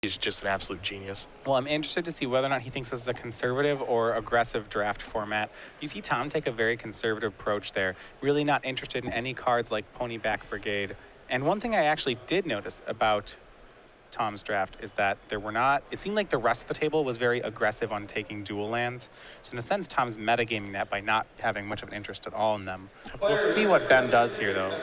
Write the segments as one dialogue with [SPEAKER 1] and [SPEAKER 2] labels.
[SPEAKER 1] He's just an absolute genius.
[SPEAKER 2] Well, I'm interested to see whether or not he thinks this is a conservative or aggressive draft format. You see Tom take a very conservative approach there, really not interested in any cards like Ponyback Brigade. And one thing I actually did notice about Tom's draft is that it seemed like the rest of the table was very aggressive on taking dual lands. So in a sense, Tom's metagaming that by not having much of an interest at all in them. We'll see what Ben does here, though.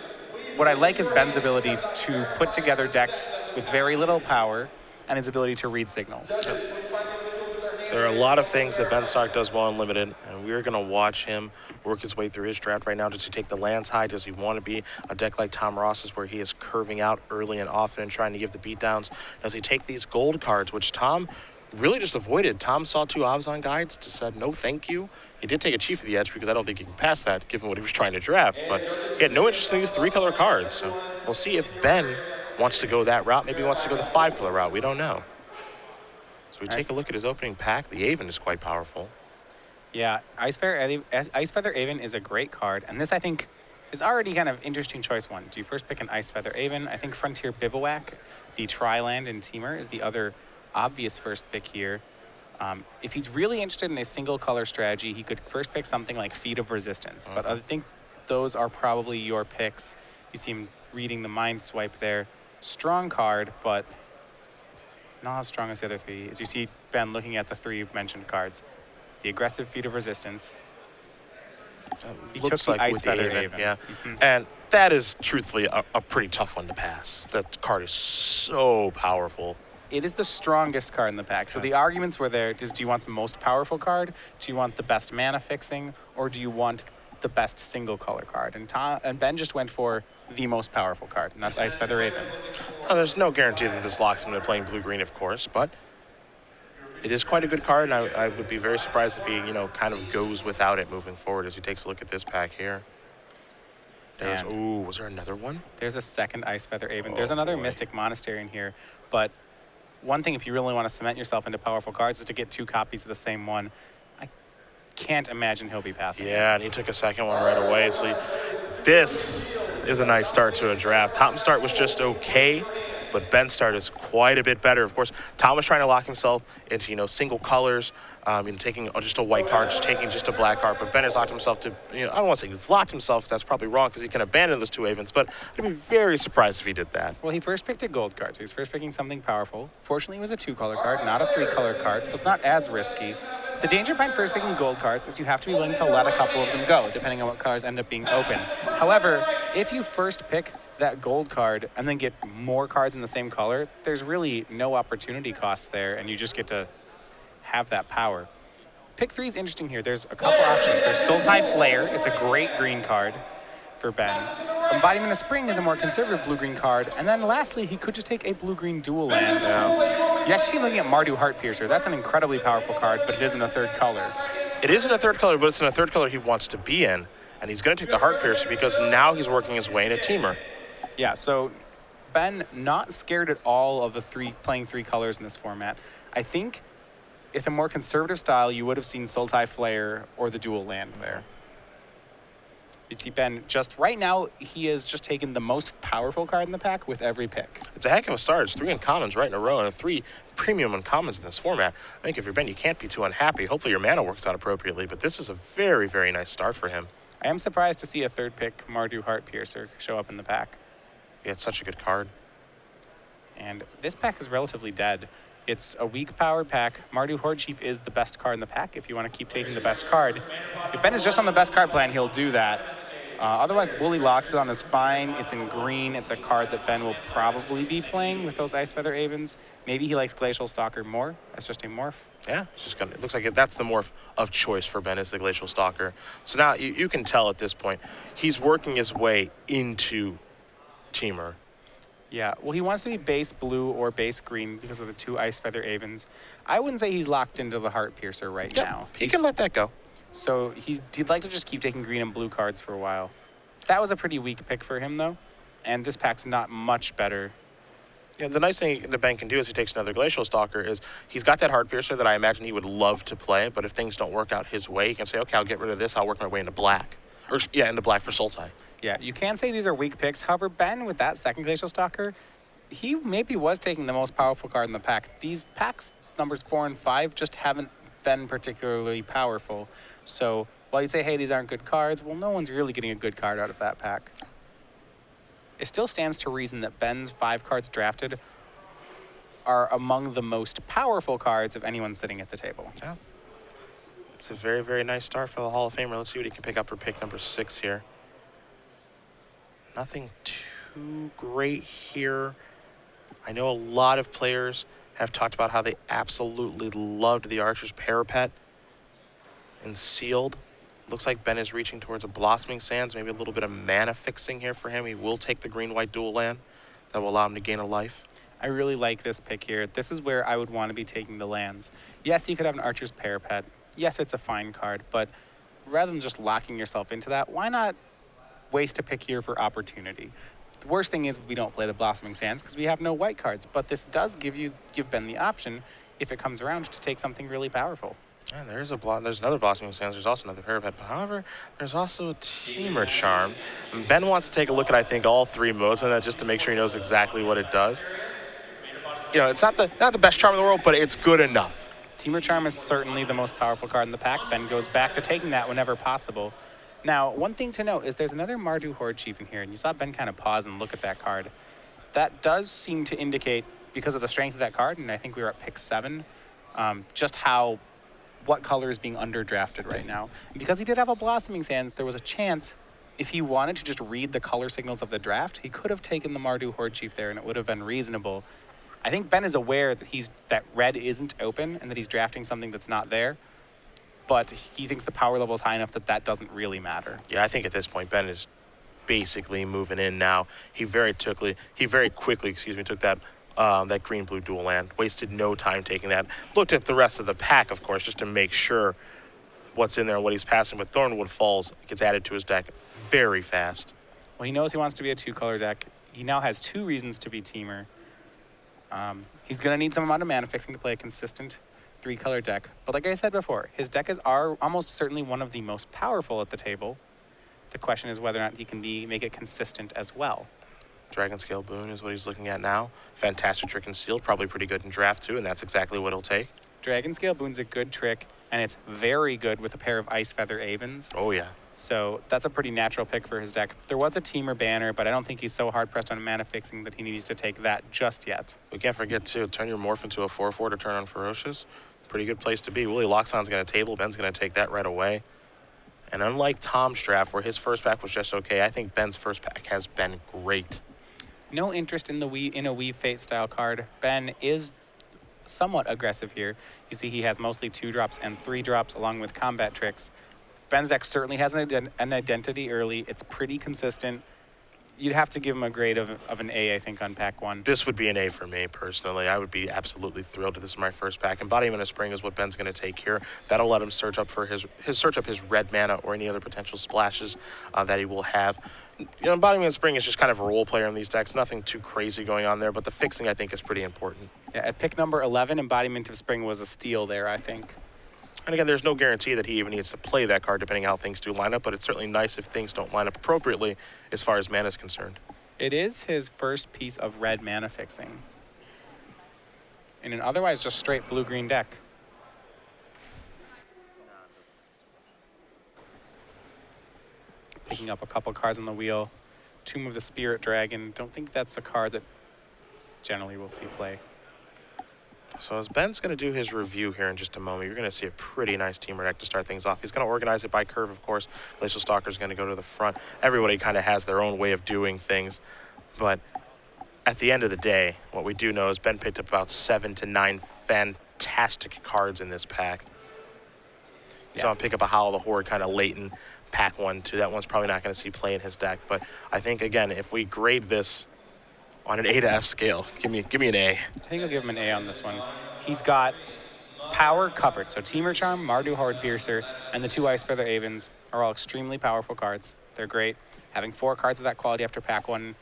[SPEAKER 2] What I like is Ben's ability to put together decks with very little power and his ability to read signals.
[SPEAKER 1] There are a lot of things that Ben Stark does well in Limited, and we're going to watch him work his way through his draft right now. Does he take the lands high? Does he want to be a deck like Tom Ross's where he is curving out early and often and trying to give the beatdowns? Does he take these gold cards, which Tom really just avoided? Tom saw 2 Abzan guides, just said no thank you. He did take a Chief of the Edge because I don't think he can pass that given what he was trying to draft, but he had no interest in these 3-color cards. So we'll see if Ben wants to go that route. Maybe he wants to go the 5-color route. We don't know. So we take a look at his opening pack. The Aven is quite powerful.
[SPEAKER 2] Yeah, Ice Feather Aven is a great card, and this I think is already kind of interesting choice one. Do you first pick an Ice Feather Aven? I think Frontier Bivouac, the Tri-Land in Teamer, is the other obvious first pick here. If he's really interested in a single color strategy, he could first pick something like Feet of Resistance, but I think those are probably your picks. You see him reading the Mind Swipe there. Strong card, but not as strong as the other 3. As you see Ben looking at the 3 mentioned cards. The aggressive Feet of Resistance. He took the Ice Feather Aven.
[SPEAKER 1] Yeah. And that is truthfully a pretty tough one to pass. That card is so powerful.
[SPEAKER 2] It is the strongest card in the pack. So the arguments were there. Do you want the most powerful card? Do you want the best mana fixing? Or do you want the best single color card? And Ben just went for the most powerful card, and that's Ice Feather Aven.
[SPEAKER 1] Well, there's no guarantee that this locks him into playing blue-green, of course, but it is quite a good card, and I would be very surprised if he, kind of goes without it moving forward as he takes a look at this pack here. Was there another one?
[SPEAKER 2] There's a second Ice Feather Aven. There's another Mystic Monastery in here, but one thing if you really want to cement yourself into powerful cards is to get 2 copies of the same one. I can't imagine he'll be passing.
[SPEAKER 1] Yeah, and he took a second one right away. So this is a nice start to a draft. Tom's start was just okay, but Ben's start is quite a bit better. Of course, Tom was trying to lock himself into, single colors, taking just a white card, just taking just a black card. But Ben has locked himself to, I don't want to say he's locked himself, because that's probably wrong, because he can abandon those 2 Avens. But I'd be very surprised if he did that.
[SPEAKER 2] Well, he first picked a gold card, so he's first picking something powerful. Fortunately, it was a 2-color card, not a 3-color card, so it's not as risky. The danger behind first picking gold cards is you have to be willing to let a couple of them go, depending on what cards end up being open. However, if you first pick that gold card and then get more cards in the same color, there's really no opportunity cost there, and you just get to have that power. Pick 3 is interesting here. There's a couple options. There's Sultai Flare. It's a great green card for Ben. Embodiment of Spring is a more conservative blue-green card. And then lastly, he could just take a blue-green dual land. You actually see him looking at Mardu Heartpiercer. That's an incredibly powerful card, but it is in the 3rd color.
[SPEAKER 1] It is in a 3rd color, but it's in a 3rd color he wants to be in. And he's going to take the Heartpiercer because now he's working his way into Teamer.
[SPEAKER 2] Yeah, so Ben not scared at all of the playing 3 colors in this format. I think if a more conservative style, you would have seen Sultai Flare or the dual land there. You see Ben just right now, he has just taken the most powerful card in the pack with every pick.
[SPEAKER 1] It's a heck of a start. It's 3 uncommons right in a row and 3 premium uncommons in this format. I think if you're Ben, you can't be too unhappy. Hopefully your mana works out appropriately, but this is a very, very nice start for him.
[SPEAKER 2] I am surprised to see a 3rd pick Mardu Heartpiercer show up in the pack.
[SPEAKER 1] Yeah, it's such a good card.
[SPEAKER 2] And this pack is relatively dead. It's a weak powered pack. Mardu Horde Chief is the best card in the pack if you want to keep taking the best card. If Ben is just on the best card plan, he'll do that. Otherwise, Woolly Loxodon is fine. It's in green. It's a card that Ben will probably be playing with those Ice Feather Avens. Maybe he likes Glacial Stalker more. That's just a morph.
[SPEAKER 1] Yeah, it looks like that's the morph of choice for Ben, is the Glacial Stalker. So now you can tell at this point, he's working his way into Teamer.
[SPEAKER 2] Yeah, well, he wants to be base blue or base green because of the 2 Ice Feather Avens. I wouldn't say he's locked into the Heartpiercer right now.
[SPEAKER 1] He can let that go.
[SPEAKER 2] So he'd like to just keep taking green and blue cards for a while. That was a pretty weak pick for him, though. And this pack's not much better.
[SPEAKER 1] Yeah, the nice thing that Ben can do is he takes another Glacial Stalker is he's got that Heartpiercer that I imagine he would love to play, but if things don't work out his way, he can say, okay, I'll get rid of this. I'll work my way into black. Or, yeah, into black for Sultai.
[SPEAKER 2] Yeah, you can say these are weak picks. However, Ben, with that second Glacial Stalker, he maybe was taking the most powerful card in the pack. These packs numbers 4 and 5 just haven't been particularly powerful. So while you say, hey, these aren't good cards, well, no one's really getting a good card out of that pack. It still stands to reason that Ben's 5 cards drafted are among the most powerful cards of anyone sitting at the table.
[SPEAKER 1] Yeah. It's a very, very nice start for the Hall of Famer. Let's see what he can pick up for pick number 6 here. Nothing too great here. I know a lot of players have talked about how they absolutely loved the Archer's Parapet and Sealed. Looks like Ben is reaching towards a Blossoming Sands, maybe a little bit of mana fixing here for him. He will take the green-white dual land. That will allow him to gain a life.
[SPEAKER 2] I really like this pick here. This is where I would want to be taking the lands. Yes, you could have an Archer's Parapet. Yes, it's a fine card, but rather than just locking yourself into that, why not waste a pick here for opportunity? The worst thing is we don't play the Blossoming Sands because we have no white cards, but this does give Ben the option, if it comes around, to take something really powerful.
[SPEAKER 1] And there's another Blossoming Sands. There's also another Parapet. But however, there's also a Teamer Charm. And Ben wants to take a look at, I think, all 3 modes on that just to make sure he knows exactly what it does. You know, it's not the best charm in the world, but it's good enough.
[SPEAKER 2] Teamer Charm is certainly the most powerful card in the pack. Ben goes back to taking that whenever possible. Now, one thing to note is there's another Mardu Horde Chief in here, and you saw Ben kind of pause and look at that card. That does seem to indicate, because of the strength of that card, and I think we were at pick 7, just what color is being underdrafted right now. And because he did have a Blossoming Sands, there was a chance, if he wanted to just read the color signals of the draft, he could have taken the Mardu Horde Chief there, and it would have been reasonable. I think Ben is aware that red isn't open and that he's drafting something that's not there, but he thinks the power level is high enough that doesn't really matter.
[SPEAKER 1] Yeah, I think at this point Ben is basically moving in now. He very quickly, took that that green-blue dual land. Wasted no time taking that. Looked at the rest of the pack, of course, just to make sure what's in there and what he's passing. But Thornwood Falls gets added to his deck very fast.
[SPEAKER 2] Well, he knows he wants to be a 2-color deck. He now has 2 reasons to be Teamer. He's going to need some amount of mana fixing to play a consistent 3-color deck. But like I said before, his deck are almost certainly one of the most powerful at the table. The question is whether or not he can make it consistent as well.
[SPEAKER 1] Dragon Scale Boon is what he's looking at now. Fantastic trick and Sealed, probably pretty good in draft too, and that's exactly what he'll take.
[SPEAKER 2] Dragon Scale Boon's a good trick, and it's very good with a pair of Ice Feather Avens.
[SPEAKER 1] Oh yeah.
[SPEAKER 2] So that's a pretty natural pick for his deck. There was a Teamer banner, but I don't think he's so hard-pressed on mana fixing that he needs to take that just yet.
[SPEAKER 1] We can't forget, too, turn your Morph into a 4/4 to turn on Ferocious. Pretty good place to be. Willie Loxon's going to table. Ben's going to take that right away. And unlike Tom's draft, where his first pack was just okay, I think Ben's first pack has been great.
[SPEAKER 2] No interest in a Weave Fate style card. Ben is somewhat aggressive here. You see he has mostly 2-drops and 3-drops along with combat tricks. Ben's deck certainly has an identity early. It's pretty consistent. You'd have to give him a grade of an A, I think, on pack 1.
[SPEAKER 1] This would be an A for me, personally. I would be absolutely thrilled if this is my first pack. Embodiment of Spring is what Ben's going to take here. That'll let him search up his red mana or any other potential splashes that he will have. You know, Embodiment of Spring is just kind of a role player in these decks. Nothing too crazy going on there, but the fixing, I think, is pretty important.
[SPEAKER 2] Yeah, at pick number 11, Embodiment of Spring was a steal there, I think.
[SPEAKER 1] And again, there's no guarantee that he even needs to play that card depending on how things do line up, but it's certainly nice if things don't line up appropriately as far as mana is concerned.
[SPEAKER 2] It is his first piece of red mana fixing in an otherwise just straight blue-green deck. Picking up a couple cards on the wheel. Tomb of the Spirit Dragon. Don't think that's a card that generally we'll see play.
[SPEAKER 1] So as Ben's going to do his review here in just a moment, you're going to see a pretty nice Teamer deck to start things off. He's going to organize it by curve, of course. Glacial Stalker's going to go to the front. Everybody kind of has their own way of doing things. But at the end of the day, what we do know is Ben picked up about 7 to 9 fantastic cards in this pack. You saw him pick up a Howl of the Horde kind of late in pack 1, too. That one's probably not going to see play in his deck. But I think, again, if we grade this on an A to F scale, give me an A.
[SPEAKER 2] I think I'll give him an A on this one. He's got power covered. So Teamer Charm, Mardu Horde Piercer, and the 2 Ice Feather Avens are all extremely powerful cards. They're great. Having 4 cards of that quality after pack 1,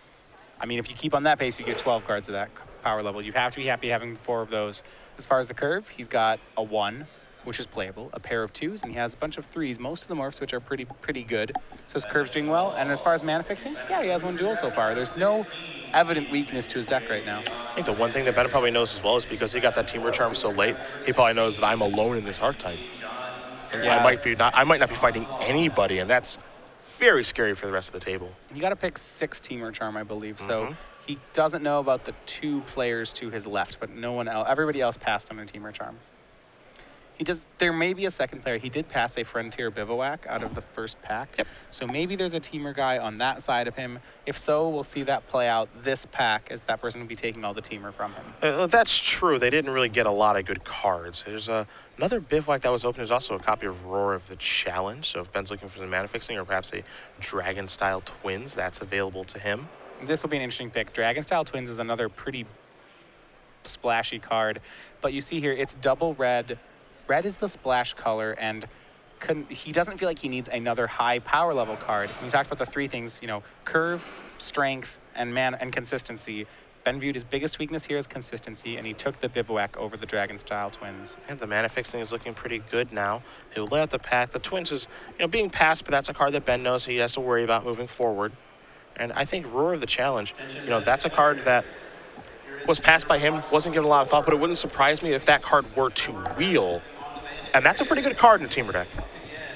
[SPEAKER 2] I mean, if you keep on that pace, you get 12 cards of that power level. You have to be happy having 4 of those. As far as the curve, he's got a 1, which is playable, a pair of 2s, and he has a bunch of 3s, most of the morphs, which are pretty good. So his curve's doing well. And as far as mana fixing, yeah, he has 1 duel so far. There's no evident weakness to his deck right now.
[SPEAKER 1] I think the one thing that Ben probably knows as well is because he got that Teamer Charm so late, he probably knows that I'm alone in this archetype.
[SPEAKER 2] Yeah.
[SPEAKER 1] I might not be fighting anybody, and that's very scary for the rest of the table.
[SPEAKER 2] You got to pick 6 Teamer Charm, I believe. So he doesn't know about the 2 players to his left, but no one else. Everybody else passed on a Teamer Charm. He does. There may be a second player. He did pass a Frontier Bivouac out of the first pack.
[SPEAKER 1] Yep.
[SPEAKER 2] So maybe there's a Teamer guy on that side of him. If so, we'll see that play out this pack as that person will be taking all the Teamer from him.
[SPEAKER 1] That's true. They didn't really get a lot of good cards. There's another Bivouac that was open. There's also a copy of Roar of the Challenge. So if Ben's looking for some mana fixing or perhaps a Dragon-style Twins, that's available to him.
[SPEAKER 2] This will be an interesting pick. Dragon-style Twins is another pretty splashy card. But you see here, it's double red. Red is the splash color, and he doesn't feel like he needs another high power level card. We talked about the 3 things, curve, strength, and mana and consistency. Ben viewed his biggest weakness here as consistency, and he took the Bivouac over the Dragon-style Twins.
[SPEAKER 1] And the mana fixing is looking pretty good now. He'll lay out the pack. The Twins is, being passed, but that's a card that Ben knows he has to worry about moving forward. And I think Roar of the Challenge, that's a card that was passed by him, wasn't given a lot of thought, but it wouldn't surprise me if that card were to wheel. And that's a pretty good card in a Teamer deck.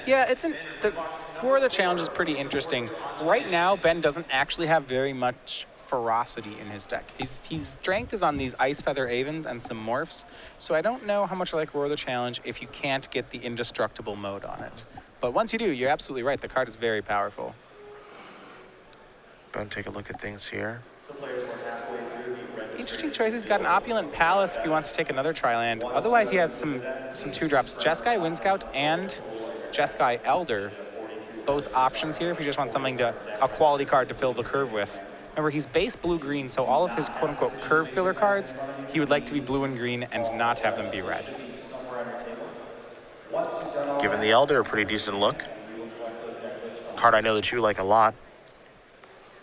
[SPEAKER 2] Yeah, the Roar of the Challenge is pretty interesting. Right now, Ben doesn't actually have very much ferocity in his deck. His strength is on these Ice Feather Avens and some morphs, so I don't know how much I like Roar of the Challenge if you can't get the indestructible mode on it. But once you do, you're absolutely right. The card is very powerful.
[SPEAKER 1] Ben, take a look at things here.
[SPEAKER 2] Interesting choice. He's got an Opulent Palace if he wants to take another Tri-land. Otherwise, he has some 2-drops. Jeskai Windscout and Jeskai Elder. Both options here if you just want something a quality card to fill the curve with. Remember, he's base blue-green, so all of his quote-unquote curve filler cards, he would like to be blue and green and not have them be red.
[SPEAKER 1] Giving the Elder a pretty decent look. Card I know that you like a lot.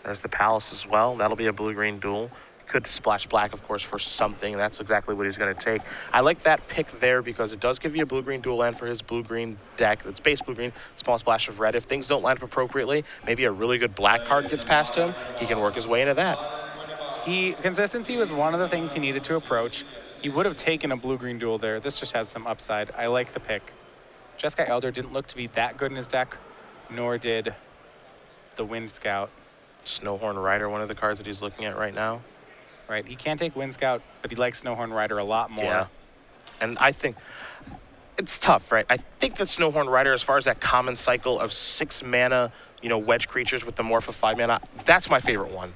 [SPEAKER 1] There's the Palace as well. That'll be a blue-green duel. Could splash black, of course, for something. That's exactly what he's going to take. I like that pick there because it does give you a blue-green dual land for his blue-green deck. It's base blue-green, small splash of red. If things don't line up appropriately, maybe a really good black card gets past him. He can work his way into that.
[SPEAKER 2] Consistency was one of the things he needed to approach. He would have taken a blue-green duel there. This just has some upside. I like the pick. Jeskai Elder didn't look to be that good in his deck, nor did the Wind Scout.
[SPEAKER 1] Snowhorn Rider, one of the cards that he's looking at right now.
[SPEAKER 2] Right, he can't take Wind Scout, but he likes Snowhorn Rider a lot more.
[SPEAKER 1] Yeah, and I think it's tough, right? I think that Snowhorn Rider, as far as that common cycle of 6 mana, wedge creatures with the morph of 5 mana, that's my favorite one.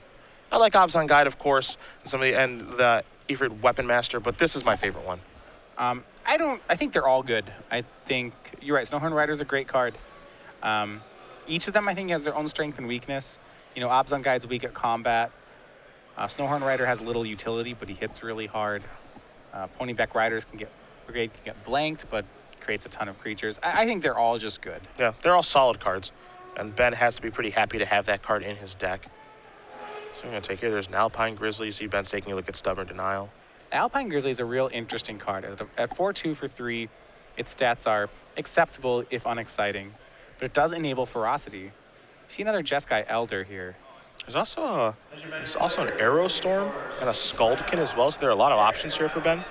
[SPEAKER 1] I like Obzon Guide, of course, and the Ifrit Weapon Master, but this is my favorite one.
[SPEAKER 2] I think they're all good. I think you're right. Snowhorn Rider is a great card. Each of them, I think, has their own strength and weakness. Obzon Guide's weak at combat. Snowhorn Rider has little utility, but he hits really hard. Ponyback Riders can get blanked, but creates a ton of creatures. I think they're all just good.
[SPEAKER 1] Yeah, they're all solid cards, and Ben has to be pretty happy to have that card in his deck. So I'm going to take here. There's an Alpine Grizzly. You see Ben's taking a look at Stubborn Denial.
[SPEAKER 2] Alpine Grizzly is a real interesting card. At 4/2 for 3, its stats are acceptable if unexciting, but it does enable Ferocity. See another Jeskai Elder here.
[SPEAKER 1] There's also an Aerostorm and a Skuldkin as well, so there are a lot of options here for Ben.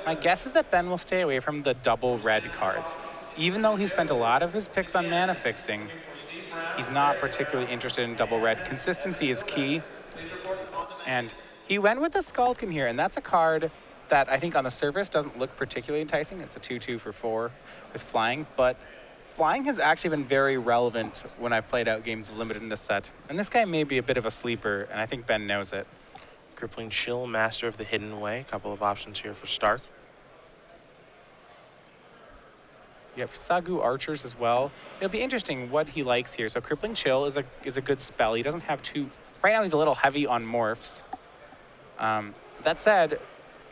[SPEAKER 2] My guess is that Ben will stay away from the double red cards. Even though he spent a lot of his picks on mana fixing, he's not particularly interested in double red. Consistency is key. And he went with the Skuldkin here, and that's a card that I think on the surface doesn't look particularly enticing. It's a 2/2 for 4 with flying, but flying has actually been very relevant when I've played out games of Limited in this set. And this guy may be a bit of a sleeper, and I think Ben knows it.
[SPEAKER 1] Crippling Chill, Master of the Hidden Way. A couple of options here for Stark.
[SPEAKER 2] Yep, Sagu Archers as well. It'll be interesting what he likes here. So Crippling Chill is a good spell. He doesn't have too... Right now he's a little heavy on morphs. That said,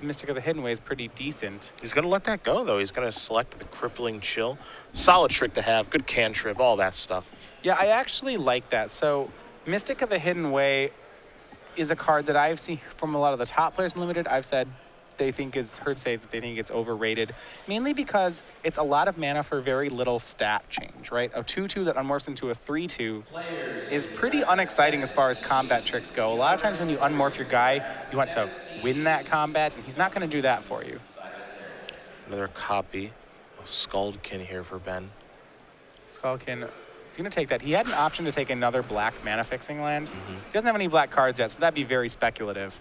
[SPEAKER 2] Mystic of the Hidden Way is pretty decent.
[SPEAKER 1] He's going to let that go, though. He's going to select the Crippling Chill. Solid trick to have. Good cantrip, all that stuff.
[SPEAKER 2] Yeah, I actually like that. So Mystic of the Hidden Way is a card that I've seen from a lot of the top players in Limited. I've said they think is heard say that they think it's overrated, mainly because it's a lot of mana for very little stat change, right? A 2/2 that unmorphs into a 3/2 is pretty unexciting as far as combat tricks go. A lot of times when you unmorph your guy, you want to win that combat, and he's not going to do that for you.
[SPEAKER 1] Another copy of Scaldkin here for Ben.
[SPEAKER 2] Skullkin, he's going to take that. He had an option to take another black mana fixing land. He doesn't have any black cards yet, so that'd be very speculative.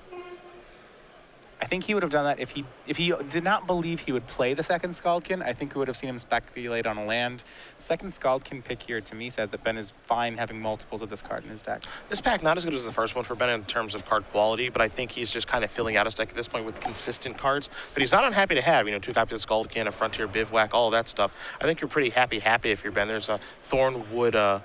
[SPEAKER 2] I think he would have done that if he did not believe he would play the second Scaldkin. I think we would have seen him speculate on a land. Second Scaldkin pick here to me says that Ben is fine having multiples of this card in his deck.
[SPEAKER 1] This pack not as good as the first one for Ben in terms of card quality, but I think he's just kind of filling out his deck at this point with consistent cards that he's not unhappy to have. You know, 2 copies of Scaldkin, a Frontier Bivouac, all of that stuff. I think you're pretty happy if you're Ben. There's a Thornwood,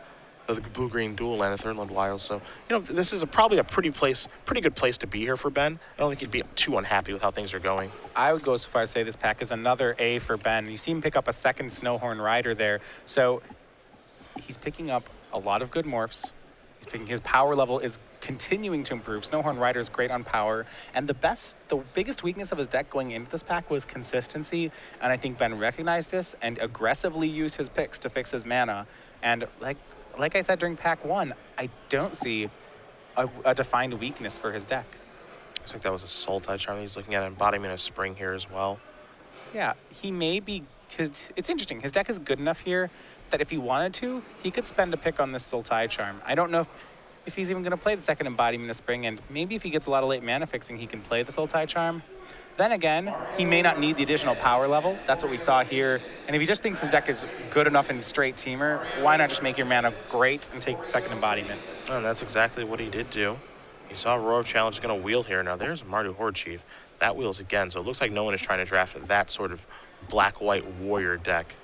[SPEAKER 1] the blue-green dual land, the Third Wild. So, you know, this is probably a pretty good place to be here for Ben. I don't think he'd be too unhappy with how things are going.
[SPEAKER 2] I would go so far as to say this pack is another A for Ben. You see him pick up a second Snowhorn Rider there. So he's picking up a lot of good morphs. His power level is continuing to improve. Snowhorn Rider is great on power. And the biggest weakness of his deck going into this pack was consistency. And I think Ben recognized this and aggressively used his picks to fix his mana. And like I said during pack 1, I don't see a defined weakness for his deck.
[SPEAKER 1] Looks like that was a Sultai Charm. He's looking at Embodiment of Spring here as well.
[SPEAKER 2] Yeah, he may be, because it's interesting. His deck is good enough here that if he wanted to, he could spend a pick on this Sultai Charm. I don't know if he's even going to play the second Embodiment of Spring, and maybe if he gets a lot of late mana fixing, he can play the Sultai Charm. Then again, he may not need the additional power level. That's what we saw here. And if he just thinks his deck is good enough in straight teamer, why not just make your mana great and take the second Embodiment?
[SPEAKER 1] And that's exactly what he did do. You saw Roar of Challenge going to wheel here. Now there's a Mardu Horde Chief. That wheels again, so it looks like no one is trying to draft that sort of black-white warrior deck.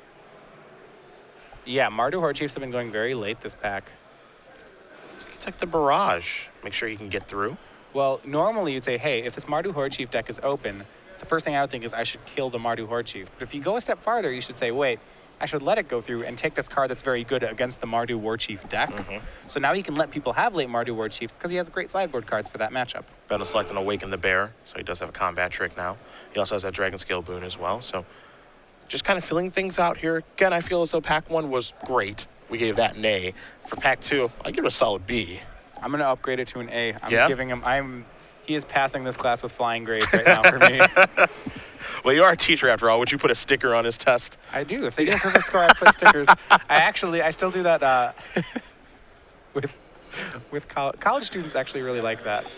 [SPEAKER 2] Yeah, Mardu Horde Chiefs have been going very late this pack.
[SPEAKER 1] So he took the Barrage. Make sure he can get through.
[SPEAKER 2] Well, normally you'd say, hey, if this Mardu Horde Chief deck is open, the first thing I would think is I should kill the Mardu Horde Chief. But if you go a step farther, you should say, wait, I should let it go through and take this card that's very good against the Mardu War Chief deck. So now he can let people have late Mardu War Chiefs because he has great sideboard cards for that matchup.
[SPEAKER 1] Ben will select an Awaken the Bear, so he does have a combat trick now. He also has that Dragon Scale boon as well. So just kind of filling things out here. Again, I feel as though pack 1 was great. We gave that an A. For pack 2, I give it a solid B.
[SPEAKER 2] I'm going to upgrade it to an A.
[SPEAKER 1] Yeah?
[SPEAKER 2] Giving him, he is passing this class with flying grades right now for me.
[SPEAKER 1] Well, you are a teacher after all. Would you put a sticker on his test?
[SPEAKER 2] I do. If they get a perfect score, I put stickers. I still do that with college students actually really like that.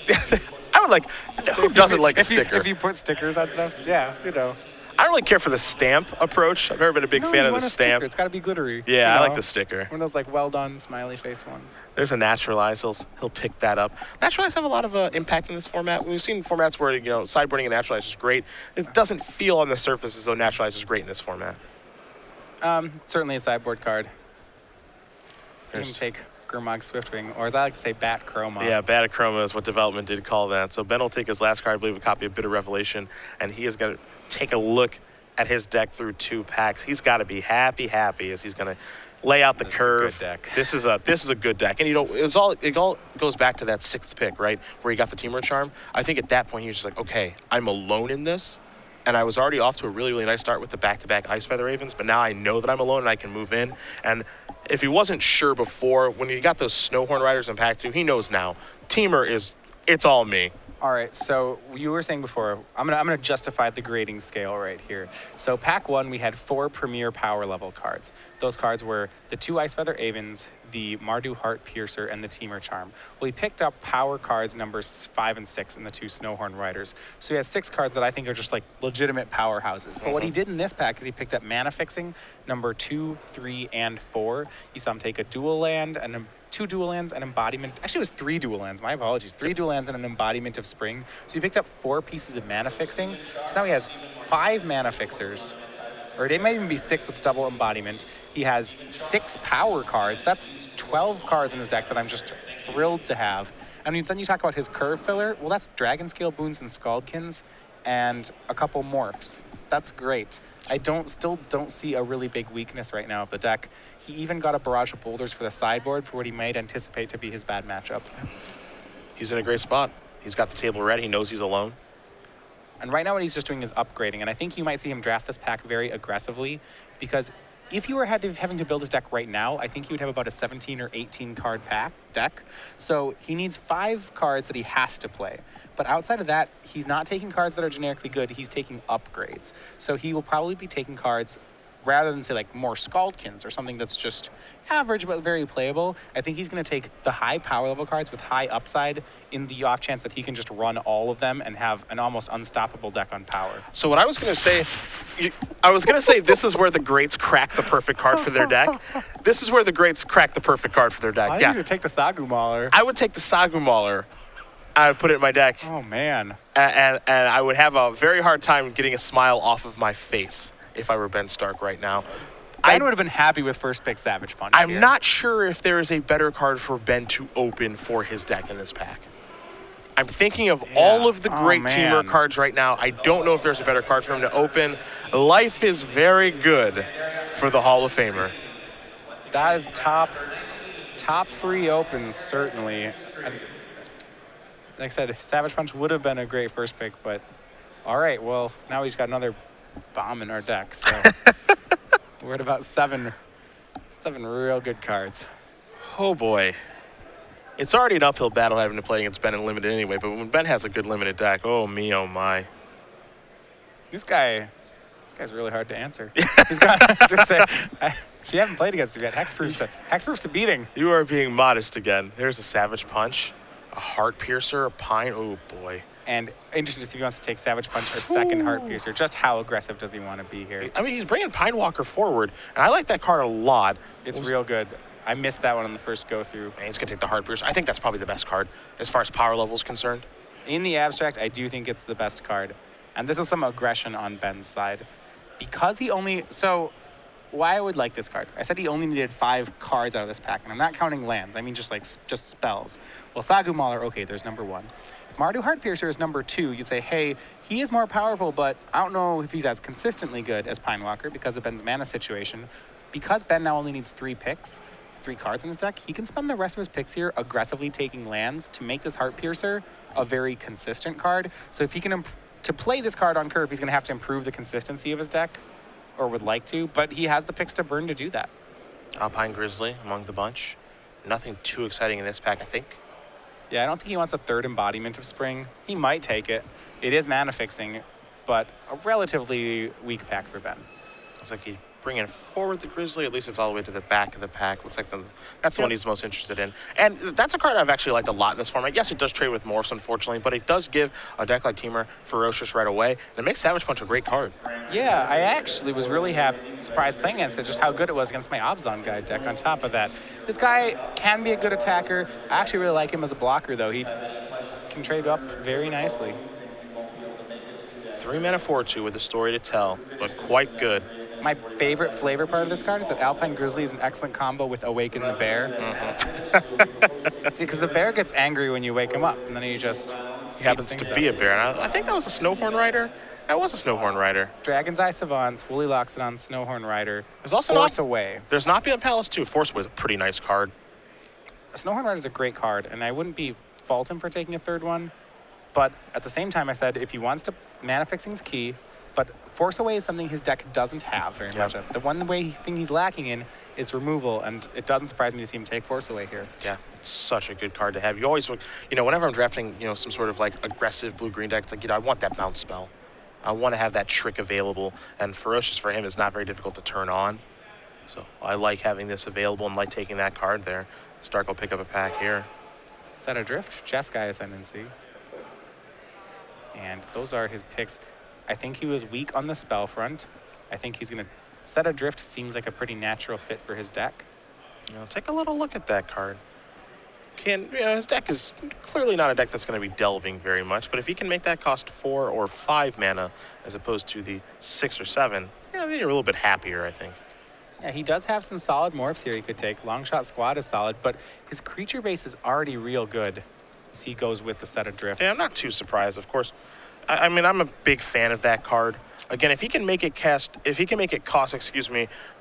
[SPEAKER 1] I would like, who doesn't like a sticker?
[SPEAKER 2] If you put stickers on stuff, yeah, you know.
[SPEAKER 1] I don't really care for the stamp approach. I've never been a big fan of the stamp.
[SPEAKER 2] It's got to be glittery.
[SPEAKER 1] Yeah, I like the sticker.
[SPEAKER 2] One of those like well done smiley face ones.
[SPEAKER 1] There's a Naturalize. He'll pick that up. Naturalize have a lot of impact in this format. We've seen formats where sideboarding and Naturalize is great. It doesn't feel on the surface as though Naturalize is great in this format.
[SPEAKER 2] Certainly a sideboard card. See him take Gurmag Swiftwing, or as I like to say, Bat Chroma.
[SPEAKER 1] Yeah, Bat Chroma is what development did call that. So Ben will take his last card, I believe, a copy of Bitter Revelation, and he is going to take a look at his deck through 2 packs. He's got to be happy as he's going to lay out the curve.
[SPEAKER 2] Is a good deck.
[SPEAKER 1] This is a good deck. And it all goes back to that 6th pick, right? Where he got the Teamer Charm. I think at that point he was just like, okay, I'm alone in this. And I was already off to a really, really nice start with the back-to-back Ice Feather Ravens, but now I know that I'm alone and I can move in. And if he wasn't sure before, when he got those Snowhorn Riders in pack 2, he knows now. Teamer it's all me.
[SPEAKER 2] All right, so you were saying before, I'm gonna justify the grading scale right here. So pack 1, we had 4 premier power level cards. Those cards were the 2 Ice Feather Avens, the Mardu Heart Piercer, and the Teamer Charm. Well, he picked up power cards numbers 5 and 6 in the 2 Snowhorn Riders. So he has 6 cards that I think are just like legitimate powerhouses. But what he did in this pack is he picked up Mana Fixing number 2, 3, and 4. You saw him take a dual land and 2 dual lands, an embodiment. Actually, it was 3 dual lands. My apologies. 3 dual lands and an embodiment of spring. So he picked up 4 pieces of mana fixing. So now he has 5 mana fixers, or it might even be 6 with double embodiment. He has 6 power cards. That's 12 cards in his deck that I'm just thrilled to have. And then you talk about his curve filler. Well, that's Dragon Scale Boons and Scaldkins and a couple morphs. That's great. I still don't see a really big weakness right now of the deck. He even got a Barrage of Boulders for the sideboard for what he might anticipate to be his bad matchup.
[SPEAKER 1] He's in a great spot. He's got the table ready. He knows he's alone.
[SPEAKER 2] And right now what he's just doing is upgrading. And I think you might see him draft this pack very aggressively, because if you were having to build his deck right now, I think he would have about a 17 or 18 card deck. So he needs 5 cards that he has to play. But outside of that, he's not taking cards that are generically good. He's taking upgrades. So he will probably be taking cards rather than say like more Scaldkins or something that's just average but very playable. I think he's going to take the high power level cards with high upside in the off chance that he can just run all of them and have an almost unstoppable deck on power.
[SPEAKER 1] So what I was going to say, this is where the greats crack the perfect card for their deck. This is where the greats crack the perfect card for their deck.
[SPEAKER 2] I think you would take the Sagu Mauler.
[SPEAKER 1] I would take the Sagu Mauler. I would put it in my deck.
[SPEAKER 2] Oh, man.
[SPEAKER 1] And I would have a very hard time getting a smile off of my face if I were Ben Stark right now.
[SPEAKER 2] Ben would have been happy with first pick Savage Punch.
[SPEAKER 1] I'm not sure if there is a better card for Ben to open for his deck in this pack. I'm thinking of all of the great teamer cards right now. I don't know if there's a better card for him to open. Life is very good for the Hall of Famer.
[SPEAKER 2] That is top 3 opens, certainly. And like I said, Savage Punch would have been a great first pick, but all right, well, now he's got another bomb in our deck, so we're at about 7 real good cards.
[SPEAKER 1] Oh, boy. It's already an uphill battle having to play against Ben in Limited anyway, but when Ben has a good Limited deck, oh, me, oh, my.
[SPEAKER 2] This guy's really hard to answer. He's got, I was going to say, if you haven't played against him yet, Hexproof's a beating.
[SPEAKER 1] You are being modest again. There's a Savage Punch, a Heart Piercer, a Pine, oh, boy.
[SPEAKER 2] And interesting to see if he wants to take Savage Punch or second Heart Piercer. Just how aggressive does he want to be here?
[SPEAKER 1] I mean, he's bringing Pine Walker forward, and I like that card a lot.
[SPEAKER 2] It's real good. I missed that one on the first go-through.
[SPEAKER 1] Man, he's going to take the Heart Piercer. I think that's probably the best card as far as power level is concerned.
[SPEAKER 2] In the abstract, I do think it's the best card. And this is some aggression on Ben's side. Because he only... So, why I would like this card. I said he only needed 5 cards out of this pack, and I'm not counting lands. I mean just spells. Well, Sagu Mauler, okay, there's number 1. If Mardu Heart Piercer is number 2, you'd say, hey, he is more powerful, but I don't know if he's as consistently good as Pine Walker because of Ben's mana situation. Because Ben now only needs 3 cards in his deck, he can spend the rest of his picks here aggressively taking lands to make this Heart Piercer a very consistent card. So if he can, to play this card on curve, he's going to have to improve the consistency of his deck, or would like to, but he has the picks to burn to do that.
[SPEAKER 1] Alpine Grizzly among the bunch. Nothing too exciting in this pack, I think.
[SPEAKER 2] Yeah, I don't think he wants a 3rd embodiment of Spring. He might take it. It is mana fixing, but a relatively weak pack for Ben.
[SPEAKER 1] Looks like he bringing forward the Grizzly. At least it's all the way to the back of the pack. Looks like that's the one he's most interested in. And that's a card I've actually liked a lot in this format. Yes, it does trade with Morphs, unfortunately, but it does give a deck like Teamer Ferocious right away. And it makes Savage Punch a great card.
[SPEAKER 2] Yeah, I actually was really surprised playing against it, just how good it was against my Obzon guy deck on top of that. This guy can be a good attacker. I actually really like him as a blocker, though. He can trade up very nicely.
[SPEAKER 1] 3 mana 4/2 with a story to tell, but quite good.
[SPEAKER 2] My favorite flavor part of this card is that Alpine Grizzly is an excellent combo with Awaken the Bear. Mm-hmm. See, because the bear gets angry when you wake him up, and then he just
[SPEAKER 1] He happens to be a bear. And I think that was a Snowhorn Rider. That was a Snowhorn Rider.
[SPEAKER 2] Dragon's Eye Savants, Woolly Loxodon, Snowhorn Rider.
[SPEAKER 1] There's also
[SPEAKER 2] Force Away.
[SPEAKER 1] There's Napion Palace too. Force Away is a pretty nice card.
[SPEAKER 2] Snowhorn Rider is a great card, and I wouldn't fault him for taking a 3rd one. But at the same time, I said if he wants to, mana fixing is key. But Force Away is something his deck doesn't have very much of. The one thing he's lacking in is removal, and it doesn't surprise me to see him take Force Away here.
[SPEAKER 1] Yeah, it's such a good card to have. You always, whenever I'm drafting, some sort of like aggressive blue-green deck, it's like, I want that bounce spell. I want to have that trick available, and Ferocious for him is not very difficult to turn on. So I like having this available and like taking that card there. Stark will pick up a pack here.
[SPEAKER 2] Set Adrift, Jeskai Ascendancy. And those are his picks. I think he was weak on the spell front. I think he's going to... Set Adrift seems like a pretty natural fit for his deck.
[SPEAKER 1] Take a little look at that card. His deck is clearly not a deck that's going to be delving very much, but if he can make that cost 4 or 5 mana as opposed to the 6 or 7, then you're a little bit happier, I think.
[SPEAKER 2] Yeah, he does have some solid morphs here he could take. Longshot Squad is solid, but his creature base is already real good as he goes with the Set Adrift.
[SPEAKER 1] Yeah, I'm not too surprised, of course. I mean, I'm a big fan of that card. Again, if he can make it cost,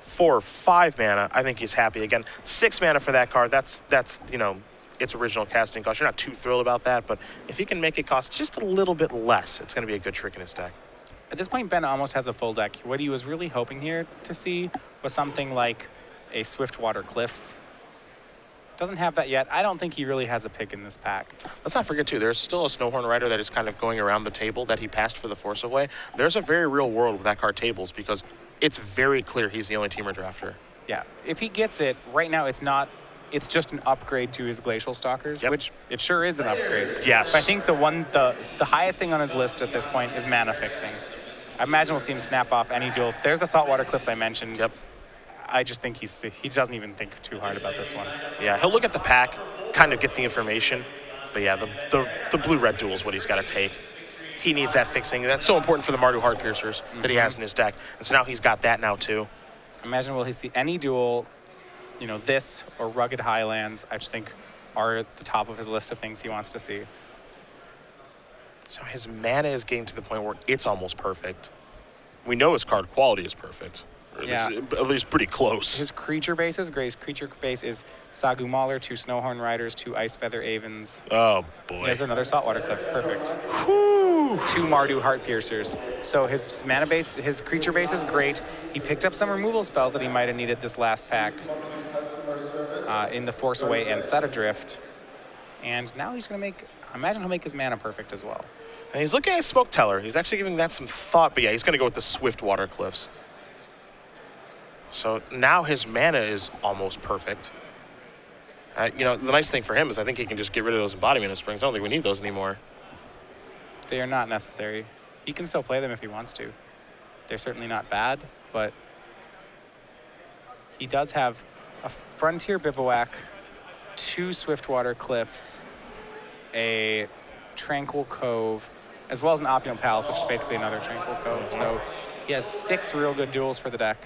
[SPEAKER 1] 4 or 5 mana, I think he's happy. Again, 6 mana for that card, that's its original casting cost. You're not too thrilled about that, but if he can make it cost just a little bit less, it's going to be a good trick in his deck.
[SPEAKER 2] At this point, Ben almost has a full deck. What he was really hoping here to see was something like a Swiftwater Cliffs. Doesn't have that yet. I don't think he really has a pick in this pack.
[SPEAKER 1] Let's not forget, too, there's still a Snowhorn Rider that is kind of going around the table that he passed for the Force Away. There's a very real world with that card tables because it's very clear he's the only teamer drafter.
[SPEAKER 2] Yeah, if he gets it, right now it's just an upgrade to his Glacial Stalkers, which it sure is an upgrade.
[SPEAKER 1] Yes.
[SPEAKER 2] But I think the highest thing on his list at this point is mana fixing. I imagine we'll see him snap off any duel. There's the Saltwater Cliffs I mentioned.
[SPEAKER 1] Yep.
[SPEAKER 2] I just think he doesn't even think too hard about this one.
[SPEAKER 1] Yeah, he'll look at the pack, kind of get the information. But yeah, the blue-red duel is what he's got to take. He needs that fixing. That's so important for the Mardu Heart Piercers that he has in his deck. And so now he's got that now, too.
[SPEAKER 2] Imagine will he see any duel, this or Rugged Highlands, I just think are at the top of his list of things he wants to see.
[SPEAKER 1] So his mana is getting to the point where it's almost perfect. We know his card quality is perfect. Or at least pretty close.
[SPEAKER 2] His creature base is great. His creature base is Sagu Mauler, 2 Snowhorn Riders, 2 Ice Feather Avens.
[SPEAKER 1] Oh, boy.
[SPEAKER 2] There's another Saltwater Cliff. Perfect.
[SPEAKER 1] Whew.
[SPEAKER 2] 2 Mardu Heart Piercers. So his mana base, his creature base is great. He picked up some removal spells that he might have needed this last pack in the Force Away and Set Adrift. And now he's going to imagine he'll make his mana perfect as well.
[SPEAKER 1] And he's looking at Smoke Teller. He's actually giving that some thought, but yeah, he's going to go with the Swiftwater Cliffs. So now his mana is almost perfect. The nice thing for him is I think he can just get rid of those Embodiment of Springs. I don't think we need those anymore.
[SPEAKER 2] They are not necessary. He can still play them if he wants to. They're certainly not bad, but he does have a Frontier Bivouac, 2 Swiftwater Cliffs, a Tranquil Cove, as well as an Opulent Palace, which is basically another Tranquil Cove. So he has 6 real good duels for the deck.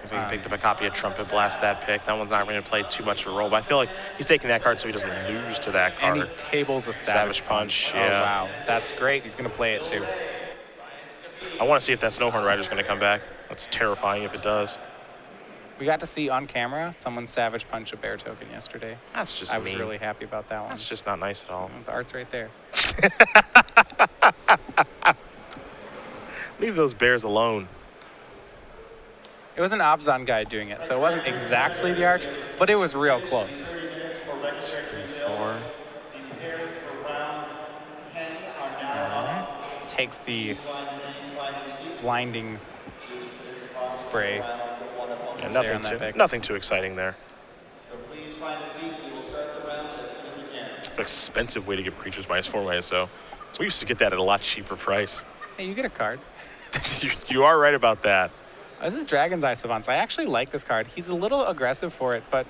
[SPEAKER 1] So he picked up a copy of Trumpet Blast that pick. That one's not going to play too much of a role, but I feel like he's taking that card so he doesn't lose to that card.
[SPEAKER 2] And he tables a Savage Punch.
[SPEAKER 1] Yeah.
[SPEAKER 2] Oh, wow. That's great. He's going to play it, too.
[SPEAKER 1] I want to see if that Snowhorn Rider's going to come back. That's terrifying if it does.
[SPEAKER 2] We got to see on camera someone Savage Punch a bear token yesterday.
[SPEAKER 1] That's just
[SPEAKER 2] I
[SPEAKER 1] mean.
[SPEAKER 2] was really happy about that one.
[SPEAKER 1] That's just not nice at all.
[SPEAKER 2] The art's right there.
[SPEAKER 1] Leave those bears alone.
[SPEAKER 2] It was an Obzon guy doing it, so it wasn't exactly the art, but it was real close.
[SPEAKER 1] 4.
[SPEAKER 2] Takes the blinding spray.
[SPEAKER 1] Yeah, nothing too exciting there. It's an expensive way to give creatures -4, so we used to get that at a lot cheaper price.
[SPEAKER 2] Hey, you get a card.
[SPEAKER 1] you are right about that.
[SPEAKER 2] This is Dragon's Eye Savants. I actually like this card. He's a little aggressive for it, but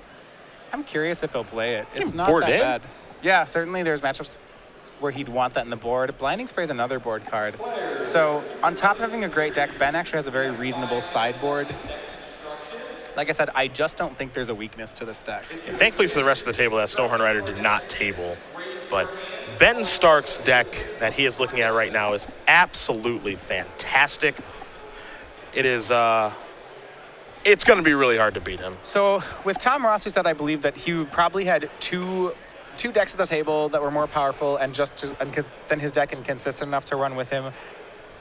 [SPEAKER 2] I'm curious if he'll play it. It's not that bad. Yeah, certainly there's matchups where he'd want that in the board. Blinding Spray is another board card. So on top of having a great deck, Ben actually has a very reasonable sideboard. Like I said, I just don't think there's a weakness to this deck.
[SPEAKER 1] Yeah, thankfully for the rest of the table, that Snowhorn Rider did not table. But Ben Stark's deck that he is looking at right now is absolutely fantastic. It is, it's going to be really hard to beat him.
[SPEAKER 2] So with Tom Ross, who said I believe that he probably had two decks at the table that were more powerful and then his deck and consistent enough to run with him,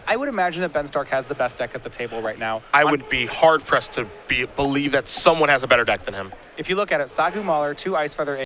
[SPEAKER 2] I would imagine that Ben Stark has the best deck at the table right now.
[SPEAKER 1] I would be hard-pressed to believe that someone has a better deck than him.
[SPEAKER 2] If you look at it, Sagu Mauler, 2 Ice Feather